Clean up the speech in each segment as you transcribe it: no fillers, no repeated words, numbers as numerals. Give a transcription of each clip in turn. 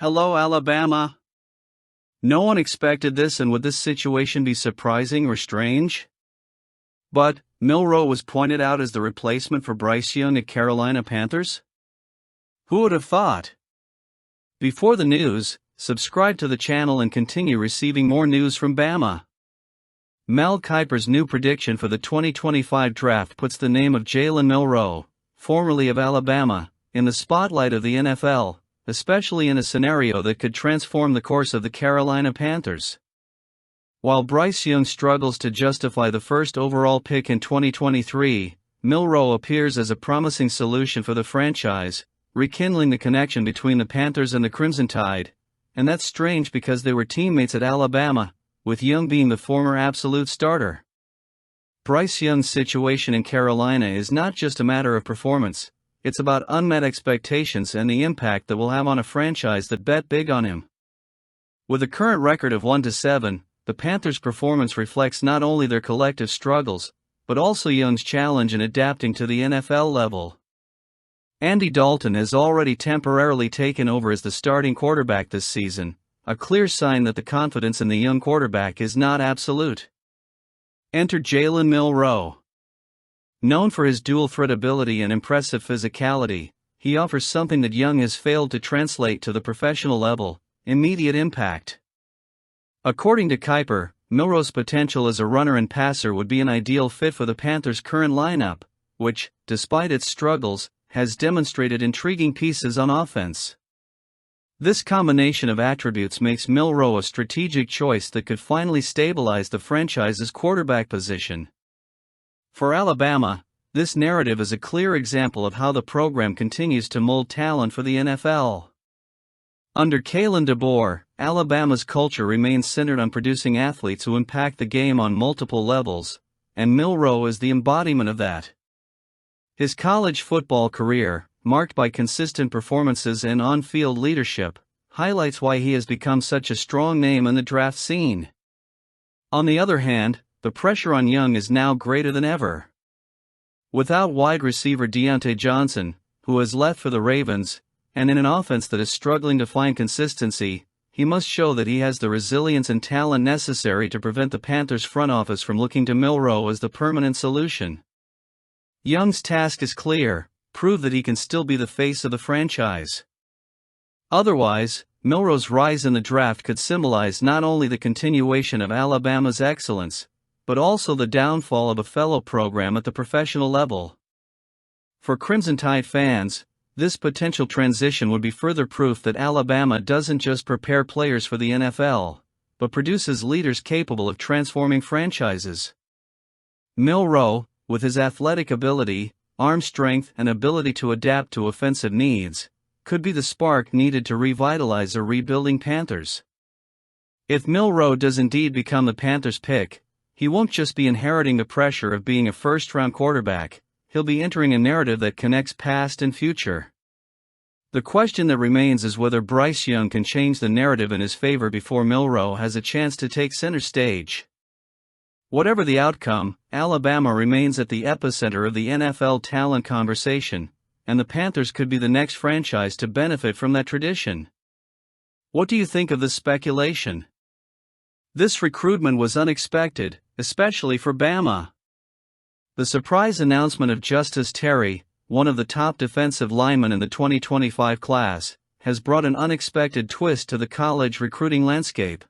Hello, Alabama. No one expected this, and would this situation be surprising or strange? But Milroe was pointed out as the replacement for Bryce Young at Carolina Panthers? Who would have thought? Before the news, subscribe to the channel and continue receiving more news from Bama. Mel Kiper's new prediction for the 2025 draft puts the name of Jalen Milroe, formerly of Alabama, in the spotlight of the NFL, especially in a scenario that could transform the course of the Carolina Panthers. While Bryce Young struggles to justify the first overall pick in 2023, Milroe appears as a promising solution for the franchise, rekindling the connection between the Panthers and the Crimson Tide, and that's strange because they were teammates at Alabama, with Young being the former absolute starter. Bryce Young's situation in Carolina is not just a matter of performance, it's about unmet expectations and the impact that will have on a franchise that bet big on him. With a current record of 1-7, the Panthers' performance reflects not only their collective struggles, but also Young's challenge in adapting to the NFL level. Andy Dalton has already temporarily taken over as the starting quarterback this season, a clear sign that the confidence in the young quarterback is not absolute. Enter Jalen Milroe. Known for his dual-threat ability and impressive physicality, he offers something that Young has failed to translate to the professional level: immediate impact. According to Kiper, Milroe's potential as a runner and passer would be an ideal fit for the Panthers' current lineup, which, despite its struggles, has demonstrated intriguing pieces on offense. This combination of attributes makes Milroe a strategic choice that could finally stabilize the franchise's quarterback position. For Alabama, this narrative is a clear example of how the program continues to mold talent for the NFL. Under Kalen DeBoer, Alabama's culture remains centered on producing athletes who impact the game on multiple levels, and Milroe is the embodiment of that. His college football career, marked by consistent performances and on-field leadership, highlights why he has become such a strong name in the draft scene. On the other hand, the pressure on Young is now greater than ever. Without wide receiver Deontay Johnson, who has left for the Ravens, and in an offense that is struggling to find consistency, he must show that he has the resilience and talent necessary to prevent the Panthers' front office from looking to Milroe as the permanent solution. Young's task is clear: prove that he can still be the face of the franchise. Otherwise, Milroe's rise in the draft could symbolize not only the continuation of Alabama's excellence, but also the downfall of a fellow program at the professional level. For Crimson Tide fans, this potential transition would be further proof that Alabama doesn't just prepare players for the NFL, but produces leaders capable of transforming franchises. Milroe, with his athletic ability, arm strength, and ability to adapt to offensive needs, could be the spark needed to revitalize a rebuilding Panthers. If Milroe does indeed become the Panthers' pick, he won't just be inheriting the pressure of being a first-round quarterback, he'll be entering a narrative that connects past and future. The question that remains is whether Bryce Young can change the narrative in his favor before Milroe has a chance to take center stage. Whatever the outcome, Alabama remains at the epicenter of the NFL talent conversation, and the Panthers could be the next franchise to benefit from that tradition. What do you think of this speculation? This recruitment was unexpected, especially for Bama. The surprise announcement of Justice Terry, one of the top defensive linemen in the 2025 class, has brought an unexpected twist to the college recruiting landscape.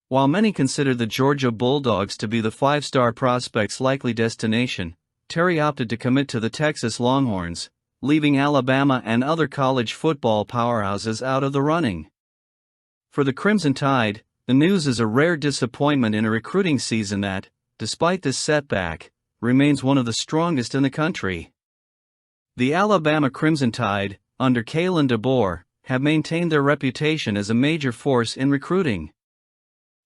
While many consider the Georgia Bulldogs to be the five-star prospect's likely destination, Terry opted to commit to the Texas Longhorns, leaving Alabama and other college football powerhouses out of the running. For the Crimson Tide, the news is a rare disappointment in a recruiting season that, despite this setback, remains one of the strongest in the country. The Alabama Crimson Tide, under Kalen DeBoer, have maintained their reputation as a major force in recruiting.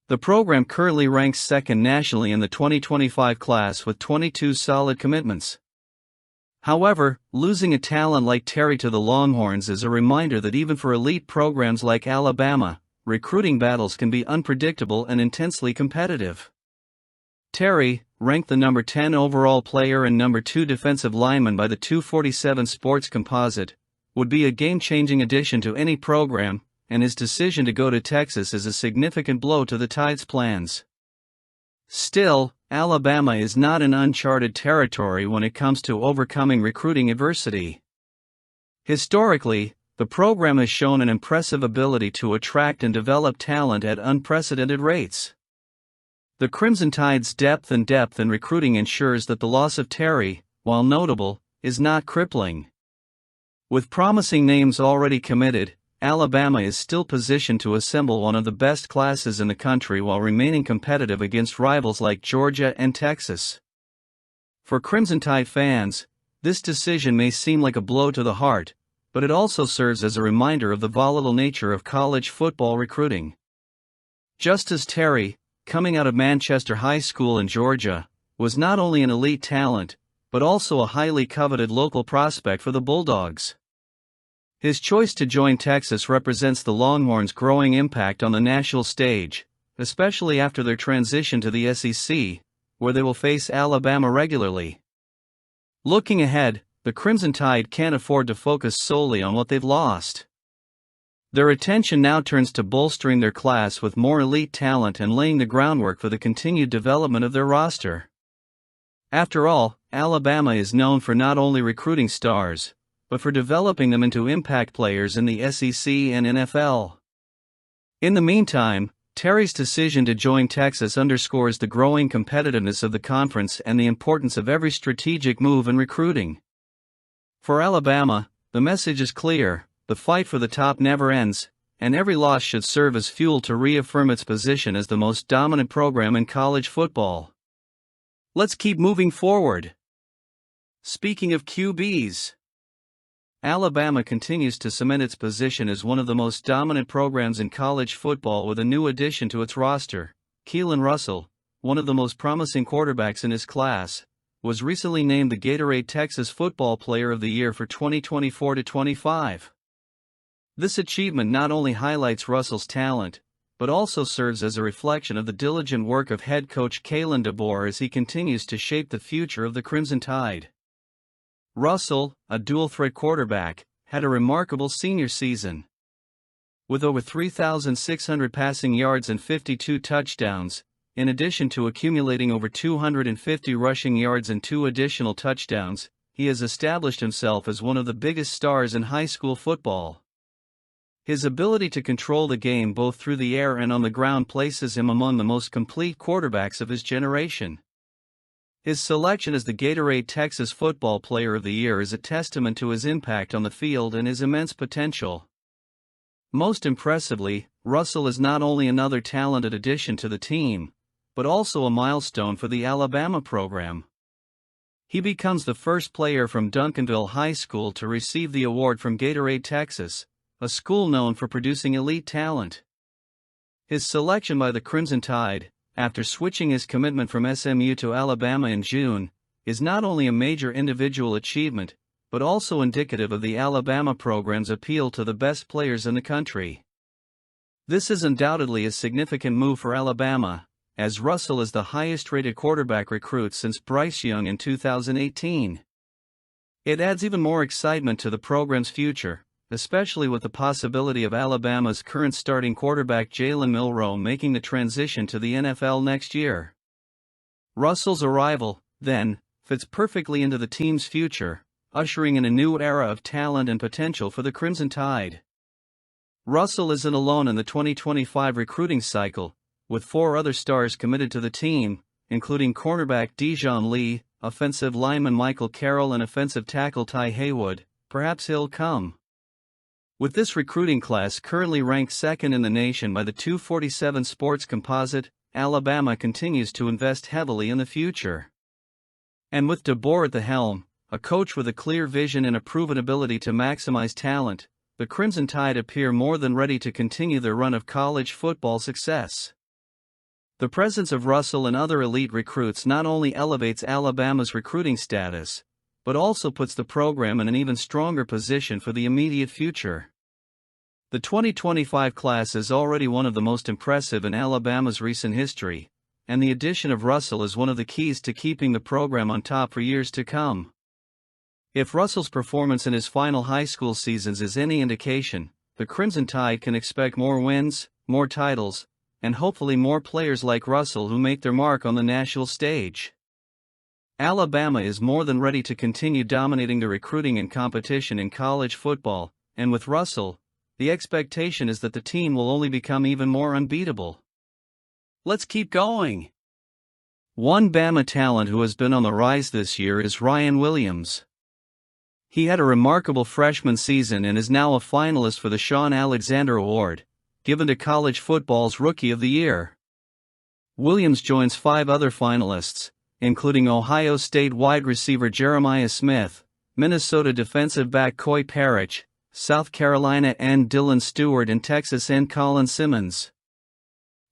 The program currently ranks second nationally in the 2025 class with 22 solid commitments. However, losing a talent like Terry to the Longhorns is a reminder that even for elite programs like Alabama, recruiting battles can be unpredictable and intensely competitive. Terry, ranked the number 10 overall player and number 2 defensive lineman by the 247 Sports Composite, would be a game-changing addition to any program, and his decision to go to Texas is a significant blow to the Tide's plans. Still, Alabama is not in uncharted territory when it comes to overcoming recruiting adversity. Historically, the program has shown an impressive ability to attract and develop talent at unprecedented rates. The Crimson Tide's depth in recruiting ensures that the loss of Terry, while notable, is not crippling. With promising names already committed, Alabama is still positioned to assemble one of the best classes in the country while remaining competitive against rivals like Georgia and Texas. For Crimson Tide fans, this decision may seem like a blow to the heart, but it also serves as a reminder of the volatile nature of college football recruiting. Just as Terry, coming out of Manchester High School in Georgia, was not only an elite talent, but also a highly coveted local prospect for the Bulldogs. His choice to join Texas represents the Longhorns' growing impact on the national stage, especially after their transition to the SEC, where they will face Alabama regularly. Looking ahead, the Crimson Tide can't afford to focus solely on what they've lost. Their attention now turns to bolstering their class with more elite talent and laying the groundwork for the continued development of their roster. After all, Alabama is known for not only recruiting stars, but for developing them into impact players in the SEC and NFL. In the meantime, Terry's decision to join Texas underscores the growing competitiveness of the conference and the importance of every strategic move in recruiting. For Alabama, the message is clear: the fight for the top never ends, and every loss should serve as fuel to reaffirm its position as the most dominant program in college football. Let's keep moving forward. Speaking of QBs, Alabama continues to cement its position as one of the most dominant programs in college football with a new addition to its roster. Keelan Russell, one of the most promising quarterbacks in his class, was recently named the Gatorade Texas Football Player of the Year for 2024-25. This achievement not only highlights Russell's talent, but also serves as a reflection of the diligent work of head coach Kalen DeBoer as he continues to shape the future of the Crimson Tide. Russell, a dual-threat quarterback, had a remarkable senior season. With over 3,600 passing yards and 52 touchdowns, in addition to accumulating over 250 rushing yards and 2 additional touchdowns, he has established himself as one of the biggest stars in high school football. His ability to control the game both through the air and on the ground places him among the most complete quarterbacks of his generation. His selection as the Gatorade Texas Football Player of the Year is a testament to his impact on the field and his immense potential. Most impressively, Russell is not only another talented addition to the team, but also a milestone for the Alabama program. He becomes the first player from Duncanville High School to receive the award from Gatorade Texas, a school known for producing elite talent. His selection by the Crimson Tide, after switching his commitment from SMU to Alabama in June, is not only a major individual achievement, but also indicative of the Alabama program's appeal to the best players in the country. This is undoubtedly a significant move for Alabama, as Russell is the highest-rated quarterback recruit since Bryce Young in 2018. It adds even more excitement to the program's future, especially with the possibility of Alabama's current starting quarterback Jalen Milroe making the transition to the NFL next year. Russell's arrival, then, fits perfectly into the team's future, ushering in a new era of talent and potential for the Crimson Tide. Russell isn't alone in the 2025 recruiting cycle, with 4 other stars committed to the team, including cornerback Dijon Lee, offensive lineman Michael Carroll and offensive tackle Ty Haywood. Perhaps he'll come. With this recruiting class currently ranked second in the nation by the 247 Sports Composite, Alabama continues to invest heavily in the future. And with DeBoer at the helm, a coach with a clear vision and a proven ability to maximize talent, the Crimson Tide appear more than ready to continue their run of college football success. The presence of Russell and other elite recruits not only elevates Alabama's recruiting status, but also puts the program in an even stronger position for the immediate future. The 2025 class is already one of the most impressive in Alabama's recent history, and the addition of Russell is one of the keys to keeping the program on top for years to come. If Russell's performance in his final high school seasons is any indication, the Crimson Tide can expect more wins, more titles, and hopefully more players like Russell who make their mark on the national stage. Alabama is more than ready to continue dominating the recruiting and competition in college football, and with Russell, the expectation is that the team will only become even more unbeatable. Let's keep going. One Bama talent who has been on the rise this year is Ryan Williams. He had a remarkable freshman season and is now a finalist for the Shaun Alexander Award, given to college football's Rookie of the Year. Williams joins 5 other finalists, including Ohio State wide receiver Jeremiah Smith, Minnesota defensive back Coy Parrish, South Carolina end Dylan Stewart and Texas end Colin Simmons.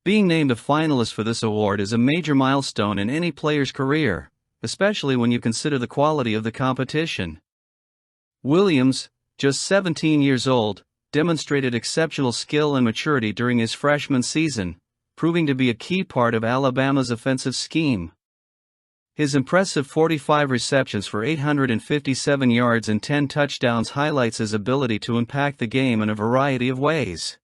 Being named a finalist for this award is a major milestone in any player's career, especially when you consider the quality of the competition. Williams, just 17 years old, demonstrated exceptional skill and maturity during his freshman season, proving to be a key part of Alabama's offensive scheme. His impressive 45 receptions for 857 yards and 10 touchdowns highlights his ability to impact the game in a variety of ways.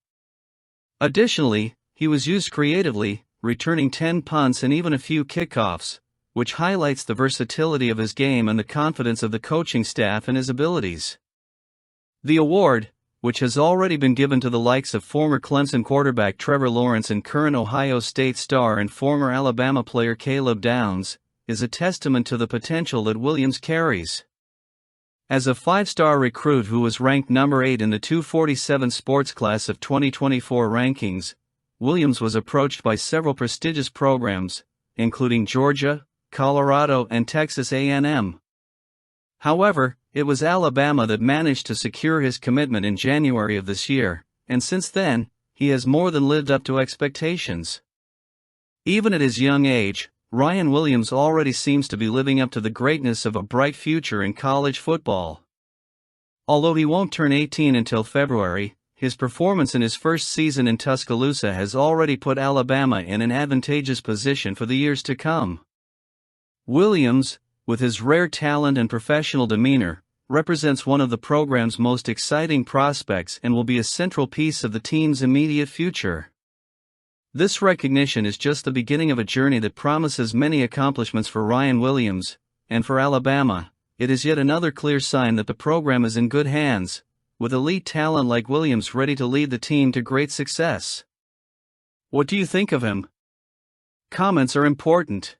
Additionally, he was used creatively, returning 10 punts and even a few kickoffs, which highlights the versatility of his game and the confidence of the coaching staff in his abilities. The award, which has already been given to the likes of former Clemson quarterback Trevor Lawrence and current Ohio State star and former Alabama player Caleb Downs, is a testament to the potential that Williams carries. As a 5-star recruit who was ranked number 8 in the 247 sports class of 2024 rankings, Williams was approached by several prestigious programs, including Georgia, Colorado, and Texas A&M. However, it was Alabama that managed to secure his commitment in January of this year, and since then, he has more than lived up to expectations. Even at his young age, Ryan Williams already seems to be living up to the greatness of a bright future in college football. Although he won't turn 18 until February, his performance in his first season in Tuscaloosa has already put Alabama in an advantageous position for the years to come. Williams, with his rare talent and professional demeanor, represents one of the program's most exciting prospects and will be a central piece of the team's immediate future. This recognition is just the beginning of a journey that promises many accomplishments for Ryan Williams, and for Alabama, it is yet another clear sign that the program is in good hands, with elite talent like Williams ready to lead the team to great success. What do you think of him? Comments are important.